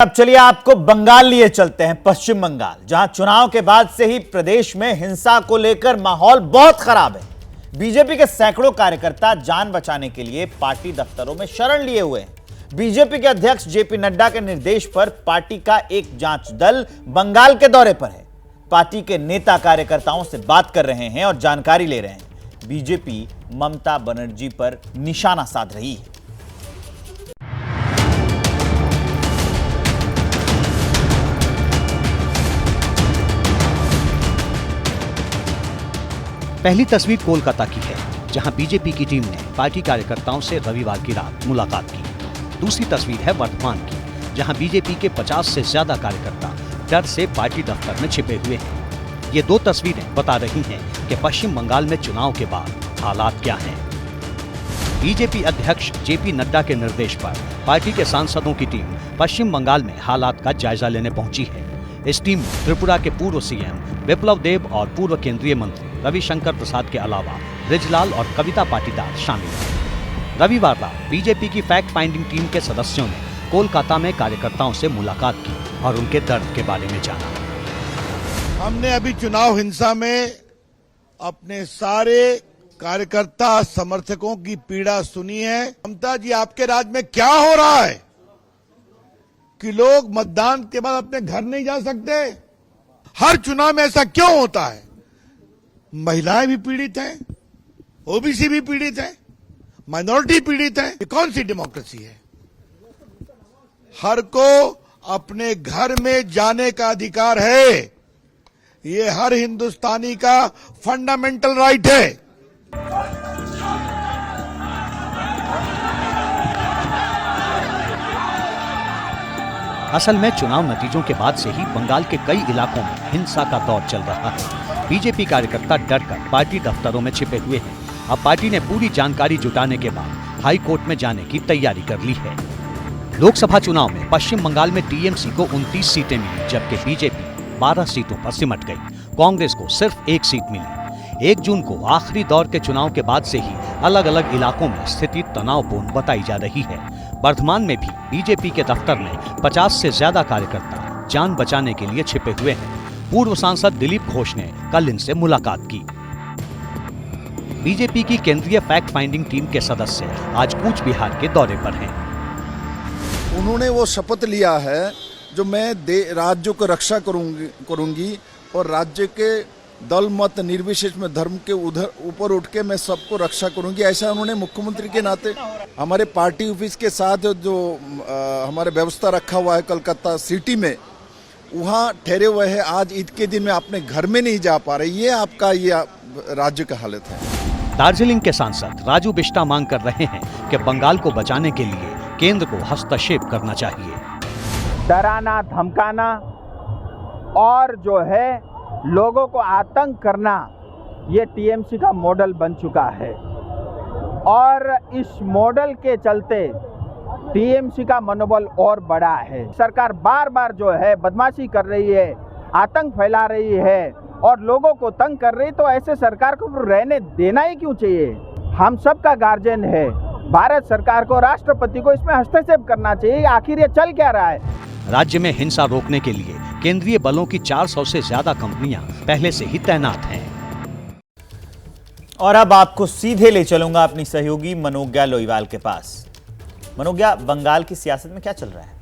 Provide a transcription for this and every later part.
अब चलिए आपको बंगाल लिए चलते हैं। पश्चिम बंगाल, जहां चुनाव के बाद से ही प्रदेश में हिंसा को लेकर माहौल बहुत खराब है। बीजेपी के सैकड़ों कार्यकर्ता जान बचाने के लिए पार्टी दफ्तरों में शरण लिए हुए हैं। बीजेपी के अध्यक्ष जेपी नड्डा के निर्देश पर पार्टी का एक जांच दल बंगाल के दौरे पर है। पार्टी के नेता कार्यकर्ताओं से बात कर रहे हैं और जानकारी ले रहे हैं। बीजेपी ममता बनर्जी पर निशाना साध रही है। पहली तस्वीर कोलकाता की है, जहां बीजेपी की टीम ने पार्टी कार्यकर्ताओं से रविवार की रात मुलाकात की। दूसरी तस्वीर है वर्धमान की, जहां बीजेपी के 50 से ज्यादा कार्यकर्ता डर से पार्टी दफ्तर में छिपे हुए हैं। ये दो तस्वीरें बता रही हैं कि पश्चिम बंगाल में चुनाव के बाद हालात क्या हैं। बीजेपी अध्यक्ष जेपी नड्डा के निर्देश पर पार्टी के सांसदों की टीम पश्चिम बंगाल में हालात का जायजा लेने पहुंची है। इस टीम में त्रिपुरा के पूर्व सीएम विप्लव देब और पूर्व केंद्रीय मंत्री रविशंकर प्रसाद के अलावा ब्रिजलाल और कविता पाटीदार शामिल हैं। रविवार रात बीजेपी की फैक्ट फाइंडिंग टीम के सदस्यों ने कोलकाता में कार्यकर्ताओं से मुलाकात की और उनके दर्द के बारे में जाना। हमने अभी चुनाव हिंसा में अपने सारे कार्यकर्ता समर्थकों की पीड़ा सुनी है। ममता जी, आपके राज्य में क्या हो रहा है कि लोग मतदान के बाद अपने घर नहीं जा सकते? हर चुनाव में ऐसा क्यों होता है? महिलाएं भी पीड़ित हैं, ओबीसी भी पीड़ित है, माइनॉरिटी पीड़ित है। ये कौन सी डेमोक्रेसी है? हर को अपने घर में जाने का अधिकार है। ये हर हिंदुस्तानी का फंडामेंटल राइट है। असल में चुनाव नतीजों के बाद से ही बंगाल के कई इलाकों में हिंसा का दौर चल रहा है। बीजेपी कार्यकर्ता डरकर पार्टी दफ्तरों में छिपे हुए हैं। अब पार्टी ने पूरी जानकारी जुटाने के बाद हाई कोर्ट में जाने की तैयारी कर ली है। लोकसभा चुनाव में पश्चिम बंगाल में टीएमसी को 29 सीटें मिली, जबकि बीजेपी 12 सीटों पर सिमट गई। कांग्रेस को सिर्फ 1 सीट मिली। 1 जून को आखिरी दौर के चुनाव के बाद से ही अलग अलग इलाकों में स्थिति तनावपूर्ण बताई जा रही है। वर्धमान में भी बीजेपी के दफ्तर में 50 से ज्यादा कार्यकर्ता जान बचाने के लिए छिपे हुए हैं। पूर्व सांसद दिलीप घोष ने कल इनसे मुलाकात की। बीजेपी की केंद्रीय फैक्ट फाइंडिंग टीम के सदस्य आज कूच बिहार के दौरे पर हैं। उन्होंने वो शपथ लिया है जो मैं राज्य को रक्षा करूंगी और राज्य के दल मत निर्विशेष में धर्म के ऊपर उठ के मैं सबको रक्षा करूंगी। ऐसा उन्होंने मुख्यमंत्री के नाते हमारे पार्टी ऑफिस के साथ जो हमारे व्यवस्था रखा हुआ है कलकत्ता सिटी में, वहाँ ठहरे हुए हैं। आज ईद के दिन में अपने घर में नहीं जा पा रहे। ये आपका ये राज्य का हालत है। दार्जिलिंग के सांसद राजू बिष्टा मांग कर रहे हैं कि बंगाल को बचाने के लिए केंद्र को हस्तक्षेप करना चाहिए। डराना, धमकाना और जो है लोगों को आतंक करना, ये टीएमसी का मॉडल बन चुका है और इस मॉडल के चलते टीएमसी का मनोबल और बढ़ा है। सरकार बार बार जो है बदमाशी कर रही है, आतंक फैला रही है और लोगों को तंग कर रही है, तो ऐसे सरकार को रहने देना ही क्यों चाहिए? हम सब का गार्जियन है। भारत सरकार को, राष्ट्रपति को इसमें हस्तक्षेप करना चाहिए। आखिर ये चल क्या रहा है? राज्य में हिंसा रोकने के लिए केंद्रीय बलों की 400 से ज्यादा कंपनियां पहले से ही तैनात हैं। और अब आपको सीधे ले चलूंगा अपनी सहयोगी मनोज्ञा लोईवाल के पास। मनोज्ञा, बंगाल की सियासत में क्या चल रहा है?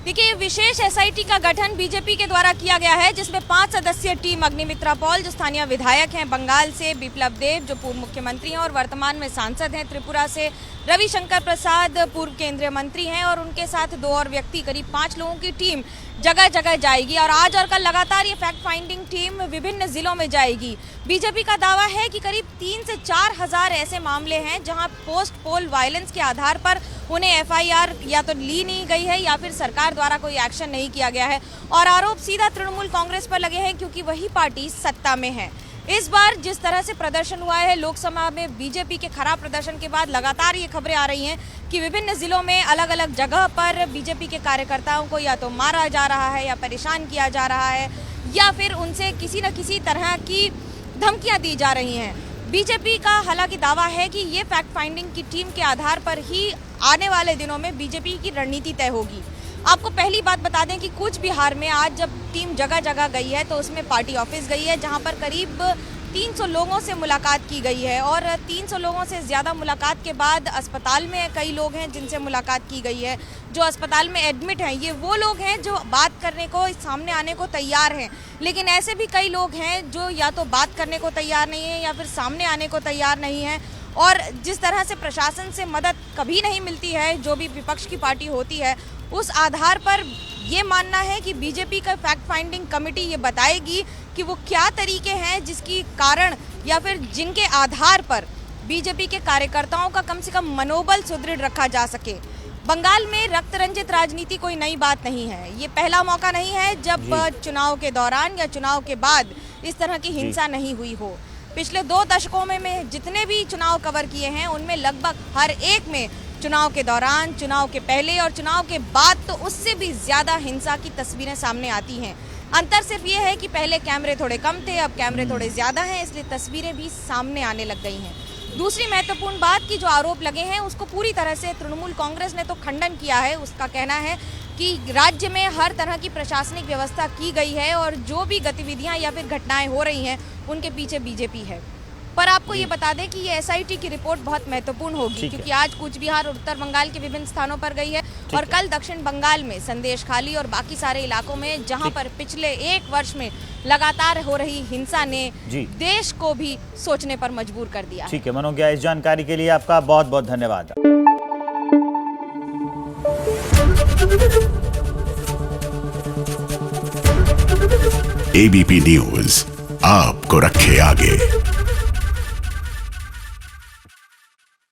देखिए, विशेष एसआईटी का गठन बीजेपी के द्वारा किया गया है, जिसमें 5 सदस्यीय टीम अग्निमित्रा पॉल, जो स्थानीय विधायक हैं बंगाल से, विप्लव देब जो पूर्व मुख्यमंत्री हैं और वर्तमान में सांसद हैं त्रिपुरा से, रविशंकर प्रसाद पूर्व केंद्रीय मंत्री हैं और उनके साथ 2 और व्यक्ति, करीब 5 लोगों की टीम जगह जगह जाएगी। और आज और कल लगातार ये फैक्ट फाइंडिंग टीम विभिन्न जिलों में जाएगी। बीजेपी का दावा है कि करीब 3 से 4 हजार ऐसे मामले हैं जहां पोस्ट पोल वायलेंस के आधार पर उन्हें एफआईआर या तो ली नहीं गई है या फिर सरकार द्वारा कोई एक्शन नहीं किया गया है। और आरोप सीधा तृणमूल कांग्रेस पर लगे हैं, क्योंकि वही पार्टी सत्ता में है। इस बार जिस तरह से प्रदर्शन हुआ है लोकसभा में, बीजेपी के खराब प्रदर्शन के बाद लगातार ये खबरें आ रही हैं कि विभिन्न जिलों में अलग अलग जगह पर बीजेपी के कार्यकर्ताओं को या तो मारा जा रहा है या परेशान किया जा रहा है या फिर उनसे किसी न किसी तरह की धमकियां दी जा रही हैं। बीजेपी का हालांकि दावा है कि ये फैक्ट फाइंडिंग की टीम के आधार पर ही आने वाले दिनों में बीजेपी की रणनीति तय होगी। आपको पहली बात बता दें कि कूच बिहार में आज जब टीम जगह जगह गई है तो उसमें पार्टी ऑफिस गई है, जहां पर करीब 300 लोगों से मुलाकात की गई है और 300 लोगों से ज़्यादा मुलाकात के बाद अस्पताल में कई लोग हैं जिनसे मुलाकात की गई है। जो अस्पताल में एडमिट हैं ये वो लोग हैं जो बात करने को, सामने आने को तैयार हैं, लेकिन ऐसे भी कई लोग हैं जो या तो बात करने को तैयार नहीं है या फिर सामने आने को तैयार नहीं है। और जिस तरह से प्रशासन से मदद कभी नहीं मिलती है, जो भी विपक्ष की पार्टी होती है, उस आधार पर ये मानना है कि बीजेपी का फैक्ट फाइंडिंग कमेटी ये बताएगी कि वो क्या तरीके हैं जिसकी कारण या फिर जिनके आधार पर बीजेपी के कार्यकर्ताओं का कम से कम मनोबल सुदृढ़ रखा जा सके। बंगाल में रक्त रंजित राजनीति कोई नई बात नहीं है। ये पहला मौका नहीं है जब चुनाव के दौरान या चुनाव के बाद इस तरह की हिंसा नहीं हुई हो। पिछले 2 दशकों में जितने भी चुनाव कवर किए हैं उनमें लगभग हर एक में चुनाव के दौरान, चुनाव के पहले और चुनाव के बाद तो उससे भी ज़्यादा हिंसा की तस्वीरें सामने आती हैं। अंतर सिर्फ ये है कि पहले कैमरे थोड़े कम थे, अब कैमरे थोड़े ज़्यादा हैं, इसलिए तस्वीरें भी सामने आने लग गई हैं। दूसरी महत्वपूर्ण बात की जो आरोप लगे हैं उसको पूरी तरह से तृणमूल कांग्रेस ने तो खंडन किया है। उसका कहना है कि राज्य में हर तरह की प्रशासनिक व्यवस्था की गई है और जो भी गतिविधियां या फिर घटनाएं हो रही हैं उनके पीछे बीजेपी है। पर आपको ये बता दें कि ये एसआईटी की रिपोर्ट बहुत महत्वपूर्ण होगी, क्योंकि आज कूच बिहार और उत्तर बंगाल के विभिन्न स्थानों पर गई है और कल दक्षिण बंगाल में संदेशखाली और बाकी सारे इलाकों में, जहां पर पिछले 1 वर्ष में लगातार हो रही हिंसा ने देश को भी सोचने पर मजबूर कर दिया। ठीक है मनोज्ञा, इस जानकारी के लिए आपका बहुत बहुत धन्यवाद। एबीपी न्यूज आपको रखे आगे।